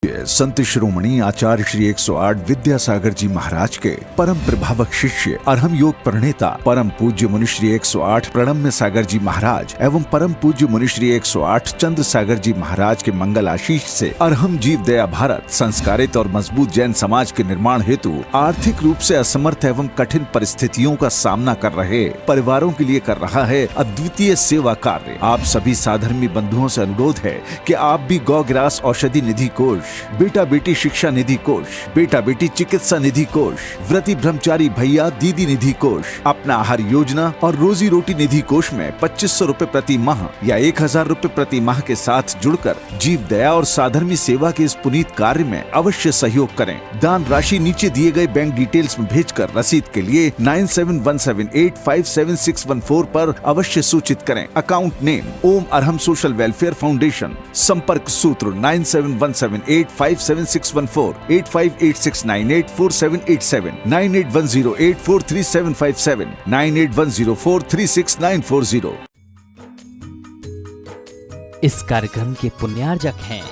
संत शिरोमणि आचार्य श्री 108 विद्यासागर जी महाराज के परम प्रभावक शिष्य अरहम योग प्रणेता परम पूज्य मुनि श्री 108 प्रणम्य सागर जी महाराज एवं परम पूज्य मुनि श्री 108 चंद्र सागर जी महाराज के मंगल आशीष से अरहम जीव दया भारत संस्कारित और मजबूत जैन समाज के निर्माण हेतु आर्थिक रूप से असमर्थ एवं कठिन परिस्थितियों का सामना कर रहे परिवारों के लिए कर रहा है अद्वितीय सेवा कार्य। आप सभी साधर्मी बंधुओं से अनुरोध है कि आप भी गौग्रास औषधि निधि कोष, बेटा बेटी शिक्षा निधि कोष, बेटा बेटी चिकित्सा निधि कोष, व्रती ब्रह्मचारी भैया दीदी निधि कोष, अपना आहार योजना और रोजी रोटी निधि कोष में 2500 रूपए प्रति माह या 1000 रूपए प्रति माह के साथ जुड़कर जीव दया और साधर्मी सेवा के इस पुनीत कार्य में अवश्य सहयोग करें। दान राशि नीचे दिए गए बैंक डिटेल्स में भेजकर रसीद के लिए 9717857614 पर अवश्य सूचित करें। अकाउंट नेम ओम अरहम सोशल वेलफेयर फाउंडेशन। संपर्क सूत्र 9717857614, 8586984787, 9810843757, 9810436940। इस कार्यक्रम के पुण्यार्जक हैं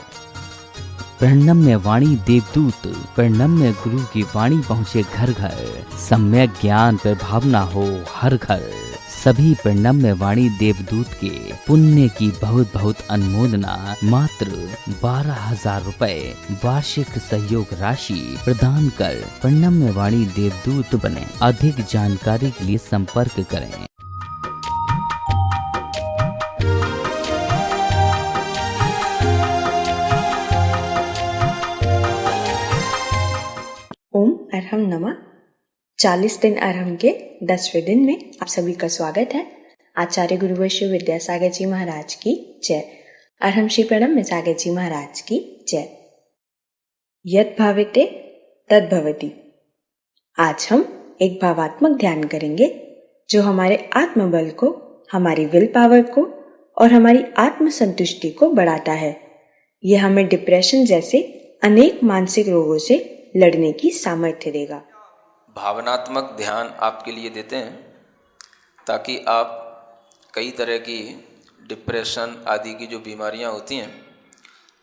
प्रणम्य वाणी देवदूत। प्रणम्य गुरु की वाणी पहुँचे घर घर, सम्यक ज्ञान पर भावना हो हर घर। सभी प्रणम्य वाणी देवदूत के पुण्य की बहुत बहुत अनुमोदना मात्र 12,000 रुपए वार्षिक सहयोग राशि प्रदान कर प्रणम्य वाणी देवदूत बने। अधिक जानकारी के लिए संपर्क करें। ओम अरहम नमः। 40 दिन अरहम के 10वें दिन में आप सभी का स्वागत है। आचार्य गुरुवैश्य विद्यासागर जी महाराज की जय। अरहम श्री प्रणम्य सागर जी महाराज की जय। यत् भाविते तद् भवति। आज हम एक भावात्मक ध्यान करेंगे जो हमारे आत्मबल को, हमारी विल पावर को और हमारी आत्मसंतुष्टि को बढ़ाता है। यह हमें डिप्रेशन जैसे अनेक मानसिक रोगों से लड़ने की सामर्थ्य देगा। भावनात्मक ध्यान आपके लिए देते हैं ताकि आप कई तरह की डिप्रेशन आदि की जो बीमारियां होती हैं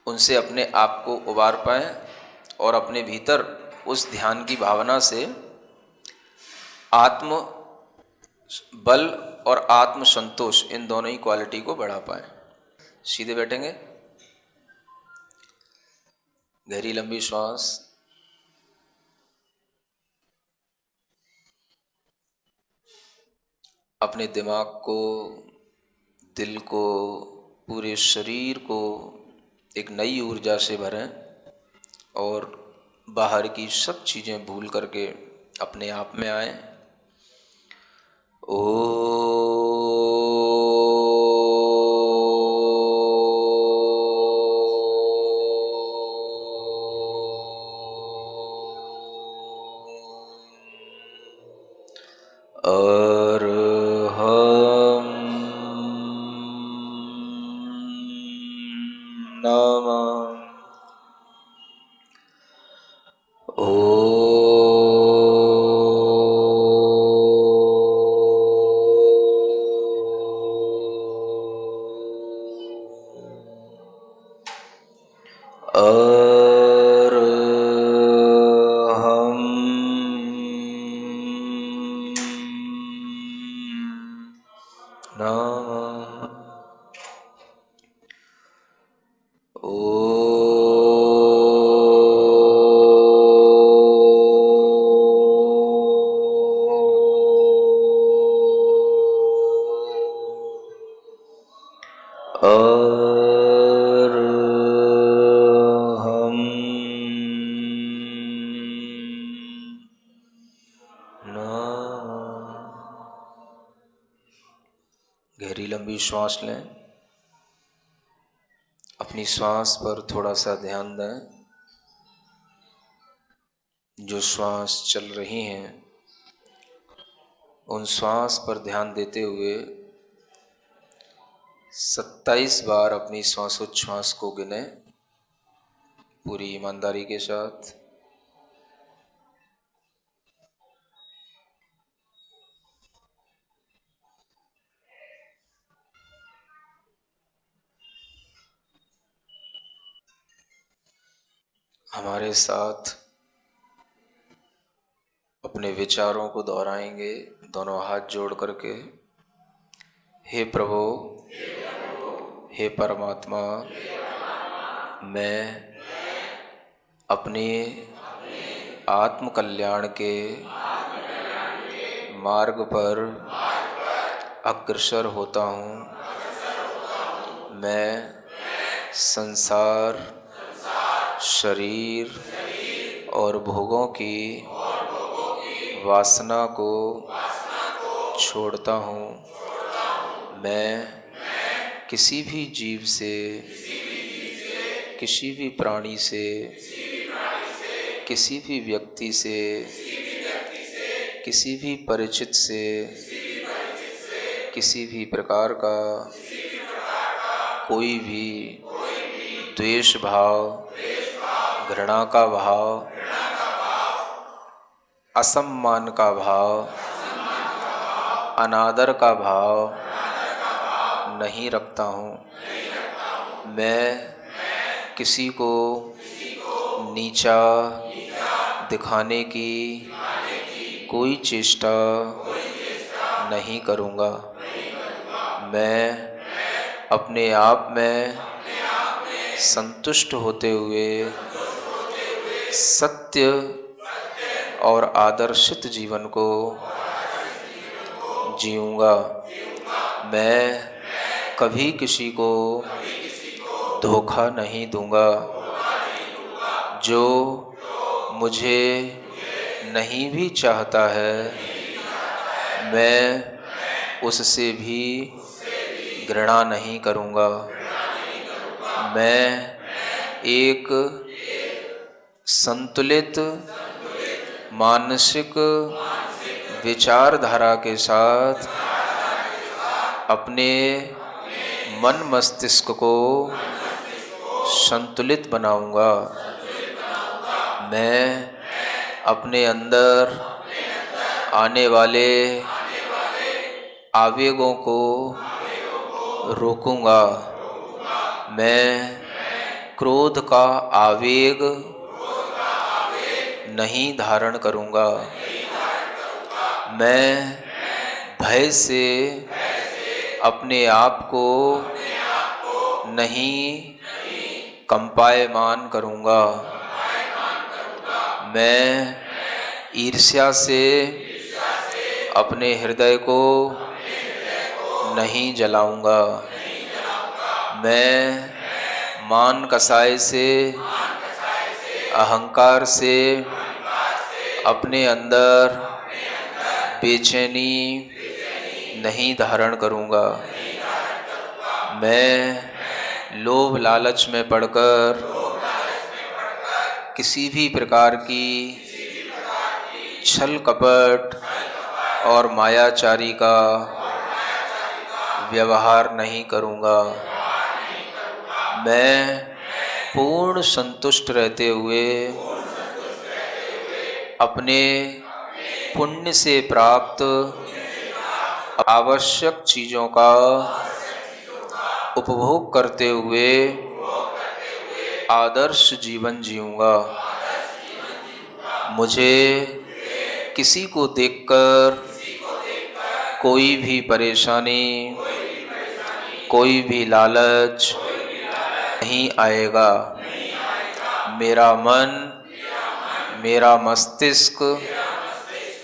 उनसे अपने आप को उबार पाएं और अपने भीतर उस ध्यान की भावना से आत्म बल और आत्म संतोष इन दोनों ही क्वालिटी को बढ़ा पाएं। सीधे बैठेंगे, गहरी लंबी श्वास, अपने दिमाग को, दिल को, पूरे शरीर को एक नई ऊर्जा से भरें और बाहर की सब चीज़ें भूल करके अपने आप में आएं। गहरी लंबी श्वास लें। अपनी श्वास पर थोड़ा सा ध्यान दें। जो श्वास चल रही हैं उन श्वास पर ध्यान देते हुए 27 बार अपनी श्वासोच्छ्वास को गिने पूरी ईमानदारी के साथ। हमारे साथ अपने विचारों को दोहराएंगे, दोनों हाथ जोड़ करके। हे प्रभु, हे परमात्मा, मैं अपने आत्म कल्याण के मार्ग पर अग्रसर होता हूँ। मैं संसार, शरीर और भोगों की वासना को छोड़ता हूँ। मैं किसी भी जीव से, किसी भी प्राणी से, किसी भी व्यक्ति से, किसी भी परिचित से, किसी भी प्रकार का कोई भी द्वेष भाव, घृणा का भाव, असम्मान का भाव, अनादर का भाव नहीं रखता हूँ। मैं किसी को नीचा दिखाने की कोई चेष्टा नहीं करूँगा। मैं अपने आप में संतुष्ट होते हुए सत्य और आदर्शित जीवन को जीऊँगा। मैं कभी किसी को धोखा नहीं दूँगा। जो मुझे नहीं भी चाहता है, मैं उससे भी घृणा नहीं करूँगा। मैं एक संतुलित मानसिक विचारधारा के साथ अपने मन मस्तिष्क को संतुलित बनाऊंगा। मैं अपने अंदर आने वाले आवेगों को रोकूंगा। मैं क्रोध का आवेग नहीं धारण करूंगा। मैं भय से अपने आप को नहीं कंपायमान करूंगा। मैं ईर्ष्या से अपने हृदय को नहीं जलाऊंगा। मैं मान कसाई से, अहंकार से अपने अंदर बेचैनी नहीं धारण करूंगा। मैं लोभ लालच में पड़कर किसी भी प्रकार की छल कपट और मायाचारी का व्यवहार नहीं करूंगा। मैं पूर्ण संतुष्ट रहते हुए अपने पुण्य से प्राप्त आवश्यक चीज़ों का उपभोग करते हुए आदर्श जीवन जीऊँगा। मुझे किसी को देखकर कोई भी परेशानी, कोई भी लालच नहीं आएगा। मेरा मन, मेरा मस्तिष्क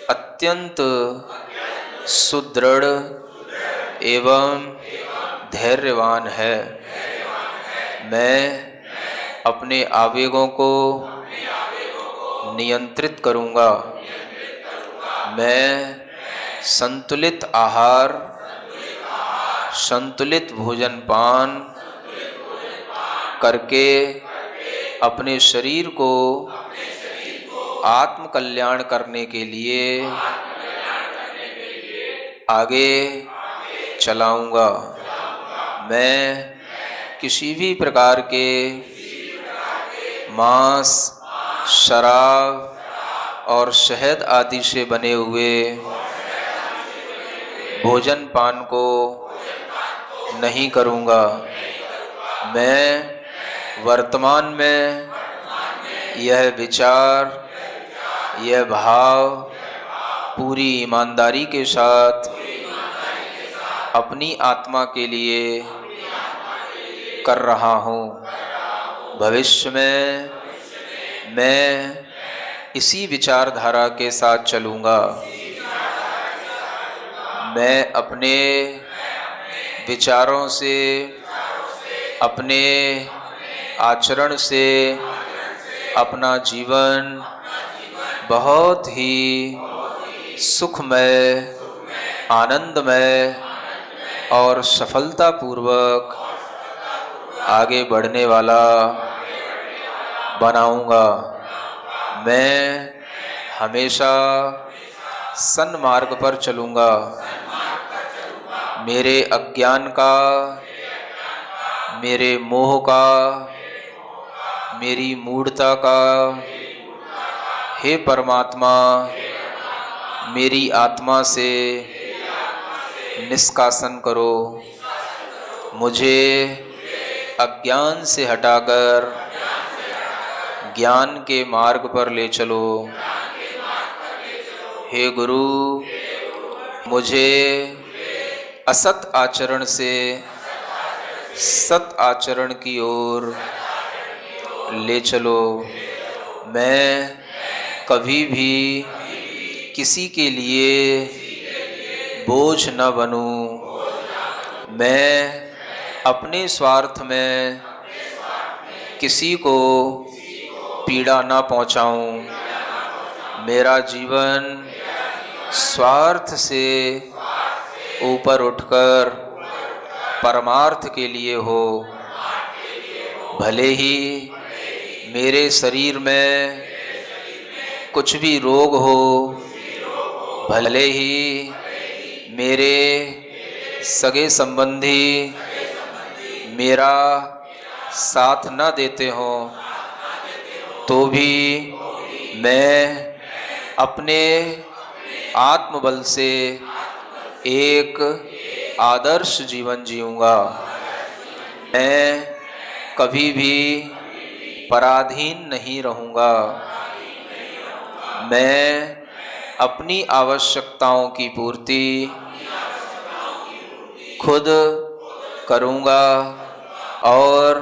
अत्यंत सुदृढ़ एवं धैर्यवान है। मैं अपने आवेगों को नियंत्रित करूंगा। मैं संतुलित आहार, संतुलित भोजन पान करके अपने शरीर को आत्म कल्याण करने के लिए आगे चलाऊंगा। मैं किसी भी प्रकार के मांस, शराब और शहद आदि से बने हुए भोजन पान को नहीं करूंगा। मैं वर्तमान में यह विचार, यह भाव पूरी ईमानदारी के साथ अपनी आत्मा के लिए कर रहा हूँ। भविष्य में मैं इसी विचारधारा के साथ चलूँगा। मैं अपने विचारों से, अपने आचरण से अपना जीवन बहुत ही सुखमय, आनंदमय और सफलतापूर्वक आगे बढ़ने वाला बनाऊंगा। मैं हमेशा सन्मार्ग पर चलूँगा। मेरे अज्ञान का, मेरे मोह का, मेरी मूढ़ता का हे परमात्मा मेरी आत्मा से निष्कासन करो। मुझे अज्ञान से हटाकर ज्ञान के मार्ग पर ले चलो। हे गुरु, मुझे असत आचरण से सत आचरण की ओर ले चलो। मैं कभी भी किसी के लिए बोझ न बनूं। मैं अपने स्वार्थ में किसी को पीड़ा न पहुंचाऊं। मेरा जीवन स्वार्थ से ऊपर उठकर परमार्थ के लिए हो। भले ही मेरे शरीर में कुछ भी रोग हो, भले ही मेरे सगे संबंधी मेरा साथ न देते हों, तो भी मैं अपने आत्मबल से एक आदर्श जीवन जीऊँगा। मैं कभी भी पराधीन नहीं रहूँगा। मैं अपनी आवश्यकताओं की पूर्ति खुद करूँगा और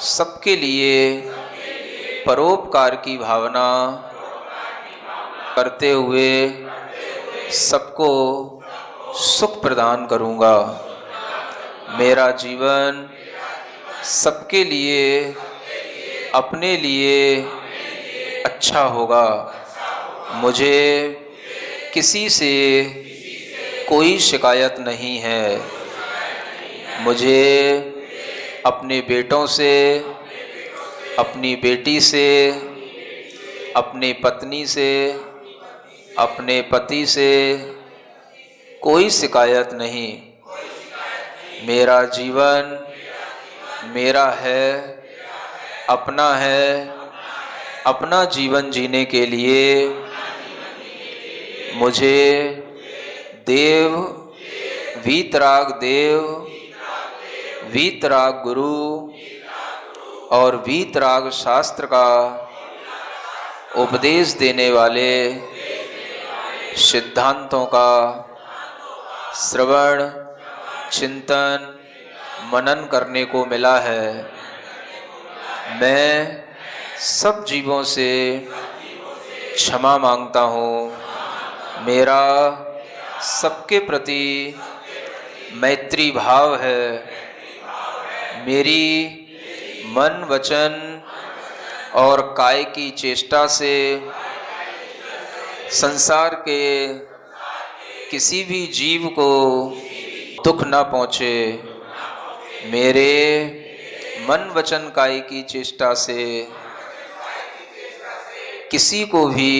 सबके लिए परोपकार की भावना करते हुए सबको सुख प्रदान करूँगा। मेरा जीवन सबके लिए, अपने लिए अच्छा होगा। मुझे किसी से कोई शिकायत नहीं है। मुझे अपने बेटों से, अपनी बेटी से, अपने पत्नी से, अपने पति से कोई शिकायत नहीं। मेरा जीवन मेरा है, अपना है। अपना जीवन जीने के लिए मुझे देव, वीतराग देव, वीतराग गुरु और वीतराग शास्त्र का उपदेश देने वाले सिद्धांतों का श्रवण, चिंतन, मनन करने को मिला है। मैं सब जीवों से क्षमा मांगता हूँ। मेरा सबके प्रति मैत्री भाव है। मेरी मन, वचन और काय की चेष्टा से संसार के किसी भी जीव को दुख न पहुँचे। मेरे मन, वचन, काय की चेष्टा से किसी को भी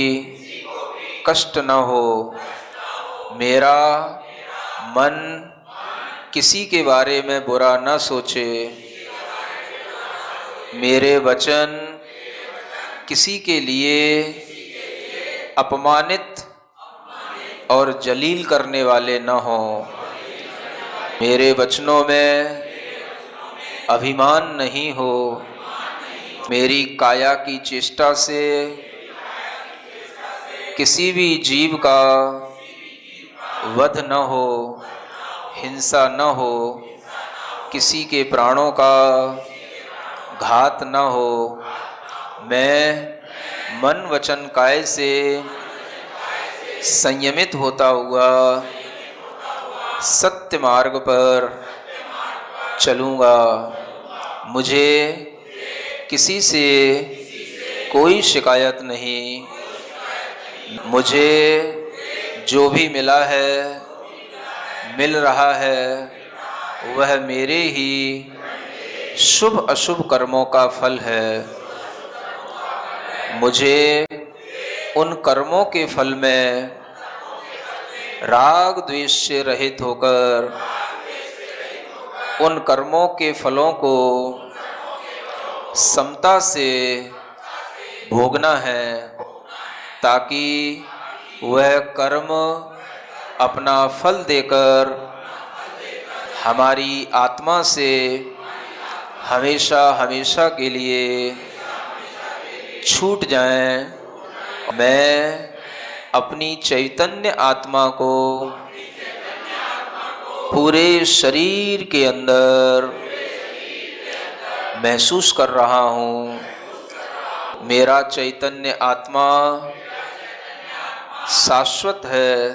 कष्ट न हो। मेरा मन किसी के बारे में बुरा न सोचे। मेरे वचन किसी के लिए अपमानित और जलील करने वाले न हों। मेरे वचनों में अभिमान नहीं हो। मेरी काया की चेष्टा से किसी भी जीव का वध न हो, हिंसा न हो, किसी के प्राणों का घात न हो। मैं मन वचन काय से संयमित होता हुआ सत्य मार्ग पर चलूँगा। मुझे किसी से कोई शिकायत नहीं। मुझे जो भी मिला है, मिल रहा है, वह मेरे ही शुभ अशुभ कर्मों का फल है। मुझे उन कर्मों के फल में राग द्वेष से रहित होकर उन कर्मों के फलों को समता से भोगना है, ताकि वह कर्म अपना फल देकर हमारी आत्मा से हमेशा हमेशा के लिए छूट जाएं। मैं अपनी चैतन्य आत्मा को पूरे शरीर के अंदर महसूस कर रहा हूँ। मेरा चैतन्य आत्मा शाश्वत है,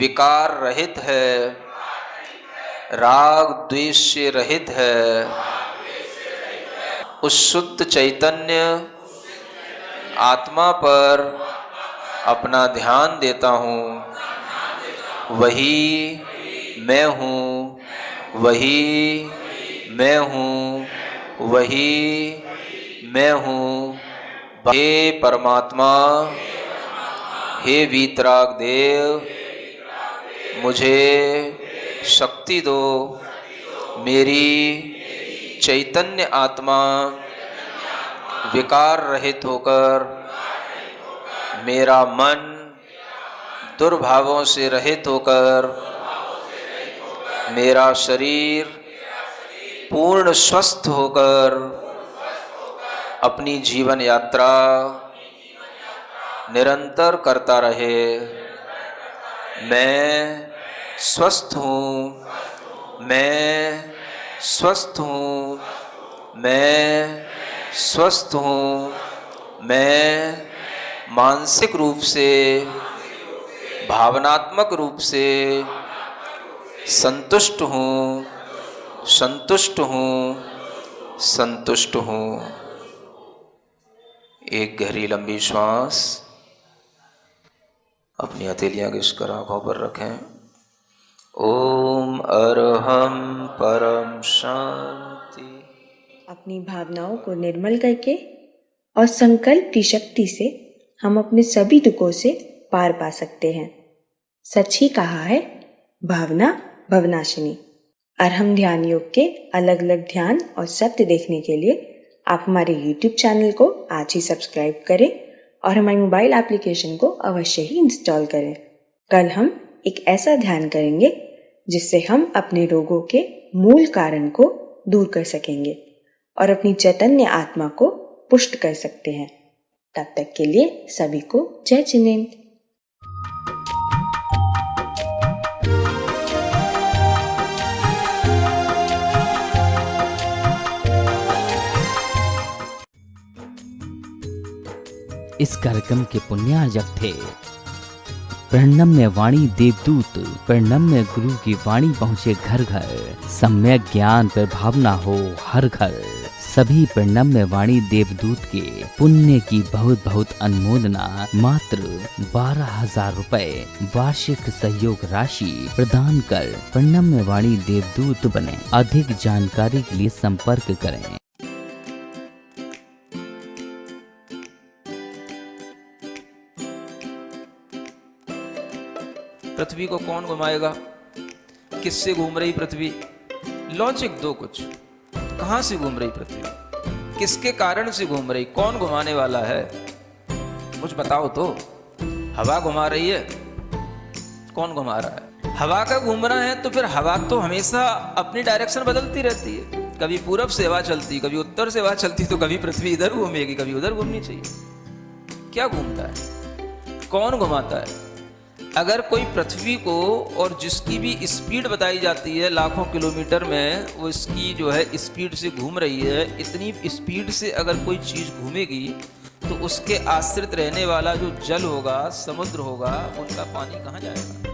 विकार रहित है, राग द्वेष से रहित है। उस शुद्ध चैतन्य आत्मा पर अपना ध्यान देता हूँ। वही मैं हूँ, वही मैं हूँ, वही मैं हूँ। हे परमात्मा, हे वीतराग देव, मुझे शक्ति दो। मेरी चैतन्य आत्मा विकार रहित होकर, मेरा मन दुर्भावों से रहित होकर, मेरा शरीर पूर्ण स्वस्थ होकर अपनी जीवन यात्रा निरंतर करता रहे। मैं स्वस्थ हूँ, मैं स्वस्थ हूँ, मैं स्वस्थ हूँ। मैं मानसिक रूप से, भावनात्मक रूप से संतुष्ट हूँ, संतुष्ट हूँ, संतुष्ट हूँ। एक गहरी लंबी श्वास अपनी हथेलियां घिसकर आंखों पर रखें। ओम अरहम परम शांति। अपनी भावनाओं को निर्मल करके और संकल्प की शक्ति से हम अपने सभी दुखों से पार पा सकते हैं। सच ही कहा है, भावना भवनाशिनी। अरहम ध्यान योग के अलग अलग ध्यान और शब्द देखने के लिए आप हमारे YouTube चैनल को आज ही सब्सक्राइब करें और हमारे मोबाइल एप्लीकेशन को अवश्य ही इंस्टॉल करें। कल हम एक ऐसा ध्यान करेंगे जिससे हम अपने रोगों के मूल कारण को दूर कर सकेंगे और अपनी चैतन्य आत्मा को पुष्ट कर सकते हैं। तब तक के लिए सभी को जय जिनेंद्र। इस कार्यक्रम के पुण्यार्जक थे प्रणम्य वाणी देवदूत। प्रणम्य गुरु की वाणी पहुँचे घर घर, सम्यक ज्ञान पर भावना हो हर घर। सभी प्रणम्य वाणी देवदूत के पुण्य की बहुत बहुत अनुमोदना। मात्र 12,000 रुपए वार्षिक सहयोग राशि प्रदान कर प्रणम्य वाणी देवदूत बने। अधिक जानकारी के लिए संपर्क करें। पृथ्वी को कौन घुमाएगा? किससे घूम रही पृथ्वी? लॉजिक दो कुछ। कहां से घूम रही पृथ्वी? किसके कारण से घूम रही? कौन घुमाने वाला है? कुछ बताओ तो। हवा घुमा रही है? कौन घुमा रहा है? हवा का घूमना है तो फिर हवा तो हमेशा अपनी डायरेक्शन बदलती रहती है। कभी पूरब से हवा चलती, कभी उत्तर से हवा चलती, तो कभी पृथ्वी इधर घूमेगी, कभी उधर घूमनी चाहिए। क्या घूमता है, कौन घुमाता है? अगर कोई पृथ्वी को, और जिसकी भी स्पीड बताई जाती है लाखों किलोमीटर में, वो इसकी जो है स्पीड से घूम रही है, इतनी स्पीड से अगर कोई चीज़ घूमेगी तो उसके आश्रित रहने वाला जो जल होगा, समुद्र होगा, उनका पानी कहाँ जाएगा?